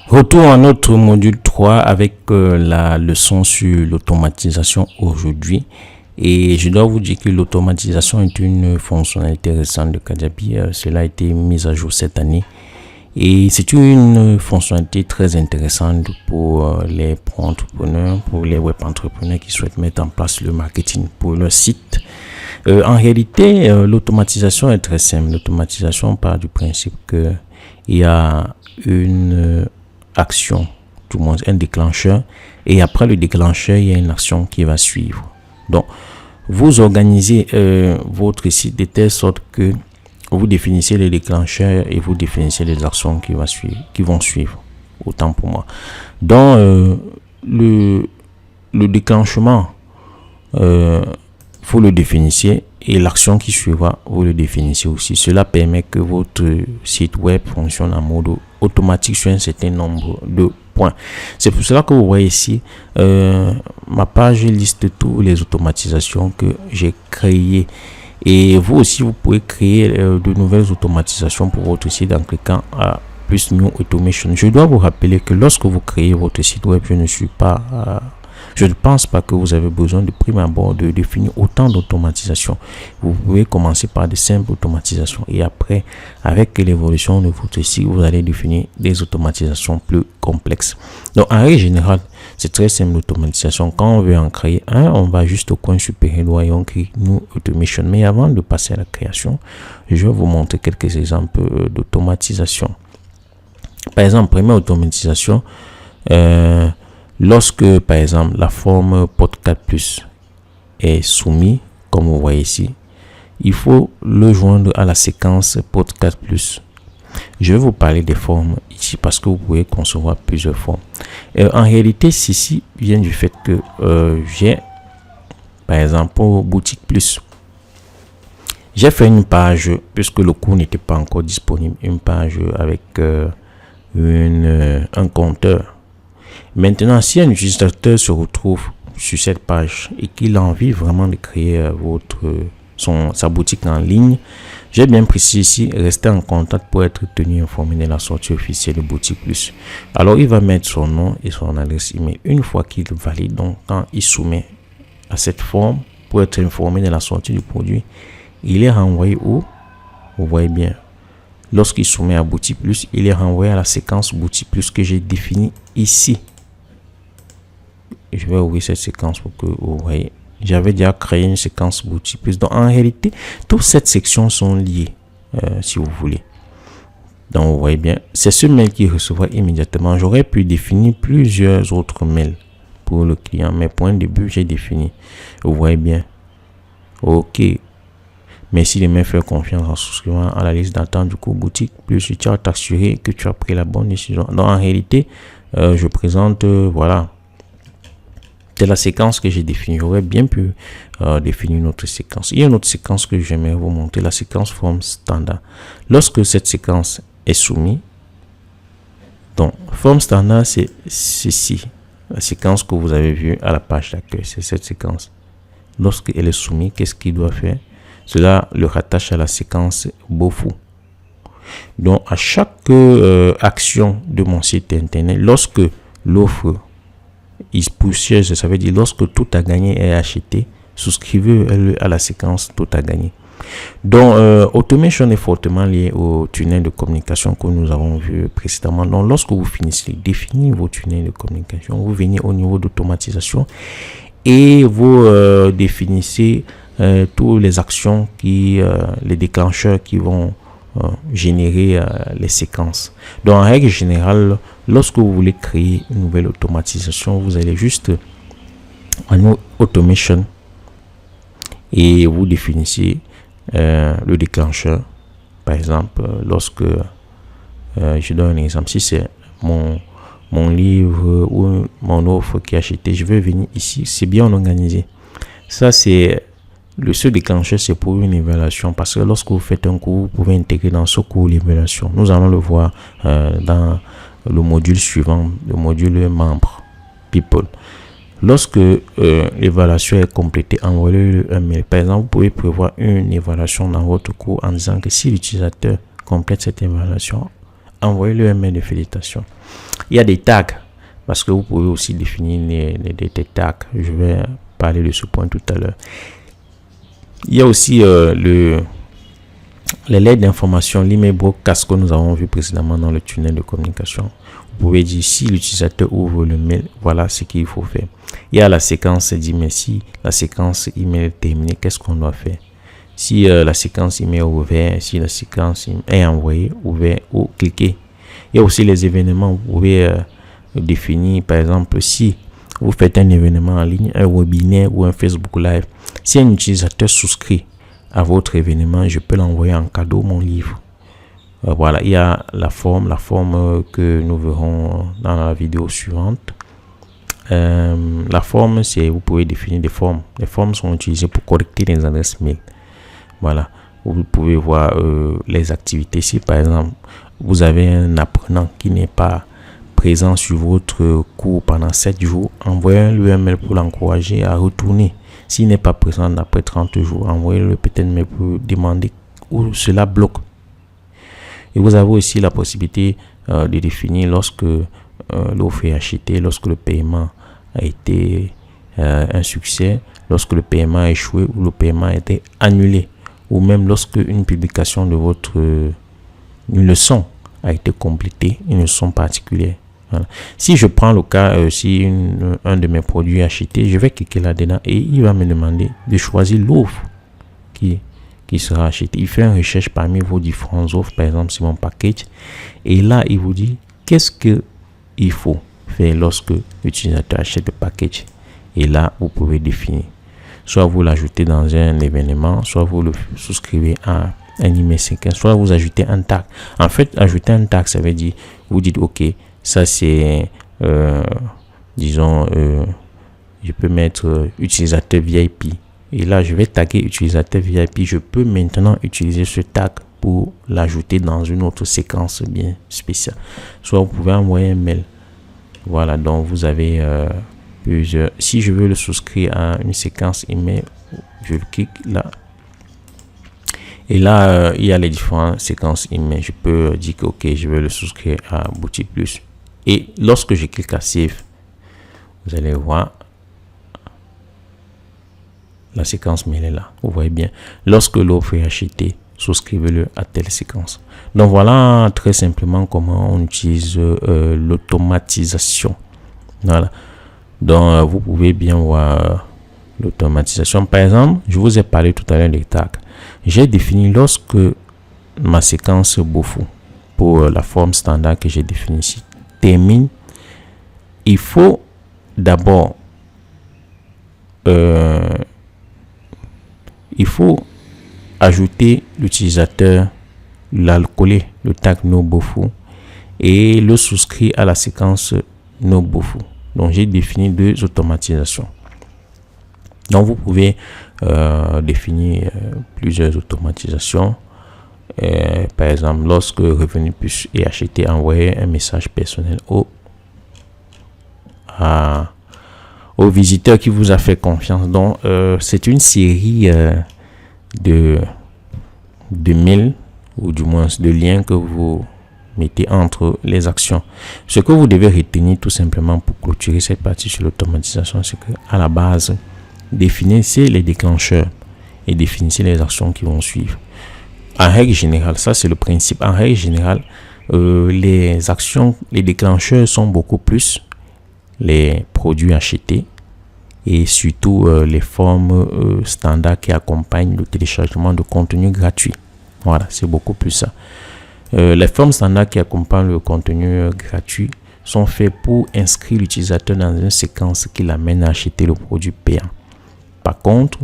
Retour à notre module 3 avec la leçon sur l'automatisation aujourd'hui. Et je dois vous dire que l'automatisation est une fonctionnalité récente de Kajabi. Cela a été mis à jour cette année. Et c'est une fonctionnalité très intéressante pour les pro-entrepreneurs, pour les web entrepreneurs qui souhaitent mettre en place le marketing pour leur site. En réalité, l'automatisation est très simple. L'automatisation part du principe qu'il y a une action, tout le monde, un déclencheur, et après le déclencheur, il y a une action qui va suivre. Donc, vous organisez votre site de telle sorte que vous définissez les déclencheurs et vous définissez les actions qui vont suivre. Autant pour moi. Donc, le déclenchement, vous le définissez et l'action qui suivra, vous le définissez aussi. Cela permet que votre site web fonctionne en mode automatique sur un certain nombre de points. C'est pour cela que vous voyez ici, ma page liste toutes les automatisations que j'ai créées. Et vous aussi, vous pouvez créer de nouvelles automatisations pour votre site en cliquant à plus New Automation. Je dois vous rappeler que lorsque vous créez votre site web, je ne pense pas que vous avez besoin de prime abord de définir autant d'automatisation. Vous pouvez commencer par de simples automatisations et après, avec l'évolution de votre site, vous allez définir des automatisations plus complexes. Donc, en règle générale, c'est très simple l'automatisation. Quand on veut en créer un, on va juste au coin supérieur et on crée New Automation. Mais avant de passer à la création, je vais vous montrer quelques exemples d'automatisation. Par exemple, première automatisation, lorsque, par exemple, la forme Podcast Plus est soumise, comme vous voyez ici, il faut le joindre à la séquence Podcast Plus. Je vais vous parler des formes ici parce que vous pouvez concevoir plusieurs formes. En réalité, ceci vient du fait que j'ai, par exemple, pour Boutique Plus, j'ai fait une page, puisque le cours n'était pas encore disponible, une page avec un compteur. Maintenant, si un utilisateur se retrouve sur cette page et qu'il a envie vraiment de créer sa boutique en ligne, j'ai bien précisé ici, rester en contact pour être tenu informé de la sortie officielle de Boutique Plus. Alors, il va mettre son nom et son adresse email. Une fois qu'il valide, donc quand il soumet à cette forme pour être informé de la sortie du produit, il est renvoyé où? Vous voyez bien. Lorsqu'il soumet à Boutique Plus, il est renvoyé à la séquence Boutique Plus que j'ai définie ici. Je vais ouvrir cette séquence pour que vous voyez. J'avais déjà créé une séquence Boutique Plus. Donc, en réalité, toutes ces sections sont liées, si vous voulez. Donc, vous voyez bien, c'est ce mail qui recevra immédiatement. J'aurais pu définir plusieurs autres mails pour le client, mais pour un début, j'ai défini. Vous voyez bien. OK. Merci de me faire confiance en souscrivant à la liste d'attente du cours Boutique Plus. Je tiens à t'assurer que tu as pris la bonne décision. Donc, en réalité, je présente, voilà. C'est la séquence que j'ai définie. J'aurais bien pu définir une autre séquence. Il y a une autre séquence que j'aimerais vous montrer, la séquence forme standard. Lorsque cette séquence est soumise, donc forme standard, c'est ceci. La séquence que vous avez vue à la page d'accueil, c'est cette séquence. Lorsqu'elle est soumise, qu'est-ce qu'il doit faire? Cela le rattache à la séquence Beaufou. Donc, à chaque action de mon site internet, lorsque l'offre il poussière, ça veut dire lorsque tout a gagné est acheté, souscrivez à la séquence tout a gagné. Donc, Automation est fortement lié au tunnel de communication que nous avons vu précédemment. Donc, lorsque vous finissez de définir vos tunnels de communication, vous venez au niveau d'automatisation et vous définissez toutes les actions les déclencheurs qui vont générer les séquences. Donc, en règle générale, lorsque vous voulez créer une nouvelle automatisation, vous allez juste en Automation et vous définissez le déclencheur. Par exemple, lorsque je donne un exemple, si c'est mon livre ou mon offre qui est acheté, je vais venir ici, c'est bien organisé. Ça, c'est ce déclencheur, c'est pour une évaluation parce que lorsque vous faites un cours, vous pouvez intégrer dans ce cours l'évaluation. Nous allons le voir dans le module suivant, le module membre, people. Lorsque l'évaluation est complétée, envoyez-le un mail. Par exemple, vous pouvez prévoir une évaluation dans votre cours en disant que si l'utilisateur complète cette évaluation, envoyez-le un mail de félicitations. Il y a des tags, parce que vous pouvez aussi définir des tags. Je vais parler de ce point tout à l'heure. Il y a aussi les lettres d'information, l'email broadcast que nous avons vu précédemment dans le tunnel de communication. Vous pouvez dire si l'utilisateur ouvre le mail, voilà ce qu'il faut faire. Il y a la séquence d'email. Si la séquence email est terminée, qu'est-ce qu'on doit faire? Si la séquence email est ouverte, si la séquence est envoyée, ouvert ou cliquer. Il y a aussi les événements. Vous pouvez définir, par exemple, si vous faites un événement en ligne, un webinaire ou un Facebook Live. Si un utilisateur souscrit à votre événement, je peux l'envoyer en cadeau mon livre. Voilà, il y a la forme que nous verrons dans la vidéo suivante. La forme, c'est vous pouvez définir des formes. Les formes sont utilisées pour collecter les adresses mail. Voilà, vous pouvez voir les activités. Si par exemple vous avez un apprenant qui n'est pas présent sur votre cours pendant 7 jours, envoyez-lui un mail pour l'encourager à retourner. S'il n'est pas présent après 30 jours, envoyez-le peut-être mail pour demander où cela bloque. Et vous avez aussi la possibilité de définir lorsque l'offre est achetée, lorsque le paiement a été un succès, lorsque le paiement a échoué ou le paiement a été annulé, ou même lorsque une publication de votre une leçon a été complétée, une leçon particulière. Voilà. Si je prends le cas, si un de mes produits est acheté, je vais cliquer là-dedans et il va me demander de choisir l'offre qui sera achetée. Il fait une recherche parmi vos différentes offres, par exemple sur mon package, et là il vous dit qu'est-ce qu'il faut faire lorsque l'utilisateur achète le package. Et là vous pouvez définir. Soit vous l'ajoutez dans un événement, soit vous le souscrivez à un email séquence, soit vous ajoutez un tag. En fait, ajouter un tag, ça veut dire, vous dites, ok, ça c'est, disons, je peux mettre utilisateur VIP. Et là, je vais taguer utilisateur VIP. Je peux maintenant utiliser ce tag pour l'ajouter dans une autre séquence bien spéciale. Soit vous pouvez envoyer un mail. Voilà, donc vous avez plusieurs. Si je veux le souscrire à une séquence email, je clique là. Et là, il y a les différentes séquences email. Je peux dire que ok, je veux le souscrire à Boutique Plus. Et lorsque je clique à Save, vous allez voir la séquence mail est là. Vous voyez bien. Lorsque l'offre est achetée, souscrivez-le à telle séquence. Donc voilà très simplement comment on utilise l'automatisation. Voilà. Donc vous pouvez bien voir l'automatisation. Par exemple, je vous ai parlé tout à l'heure des tags. J'ai défini lorsque ma séquence BOFU pour la forme standard que j'ai définie ici termine, il faut d'abord il faut ajouter l'utilisateur, coller le tag NoBofu et le souscrire à la séquence NoBofu. Donc j'ai défini deux automatisations. Donc vous pouvez définir plusieurs automatisations. Par exemple, lorsque Revenu Plus est acheté, envoyer un message personnel au visiteur qui vous a fait confiance. Donc c'est une série de mails ou du moins de liens que vous mettez entre les actions. Ce que vous devez retenir tout simplement pour clôturer cette partie sur l'automatisation, c'est que à la base, définissez les déclencheurs et définissez les actions qui vont suivre. En règle générale, ça c'est le principe. En règle générale, les actions, les déclencheurs sont beaucoup plus les produits achetés et surtout les formes standards qui accompagnent le téléchargement de contenu gratuit. Voilà, c'est beaucoup plus ça. Les formes standards qui accompagnent le contenu gratuit sont faites pour inscrire l'utilisateur dans une séquence qui l'amène à acheter le produit payant. Par contre,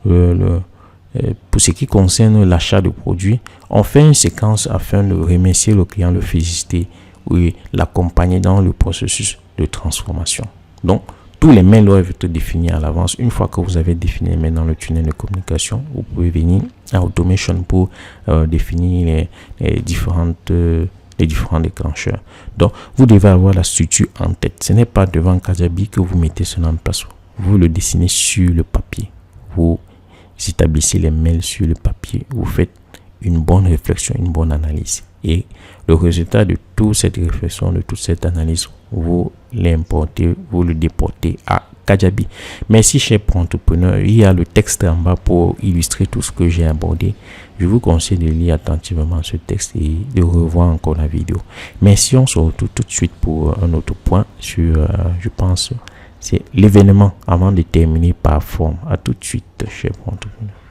pour ce qui concerne l'achat de produits, on fait une séquence afin de remercier le client, le féliciter ou l'accompagner dans le processus de transformation. Donc, tous les mails doivent être définis à l'avance. Une fois que vous avez défini les mails dans le tunnel de communication, vous pouvez venir à Automation pour définir les différents déclencheurs. Donc, vous devez avoir la structure en tête. Ce n'est pas devant Kajabi que vous mettez cela en place. Vous le dessinez sur le papier. Vous établissez les mails sur le papier. Vous faites une bonne réflexion, une bonne analyse. Et le résultat de toute cette réflexion, de toute cette analyse, vous l'importez, vous le déportez à Kajabi. Merci, chers entrepreneurs. Il y a le texte en bas pour illustrer tout ce que j'ai abordé. Je vous conseille de lire attentivement ce texte et de revoir encore la vidéo. Merci, on se retrouve tout de suite pour un autre point sur, je pense, c'est l'événement avant de terminer par forme. À tout de suite, chers entrepreneurs.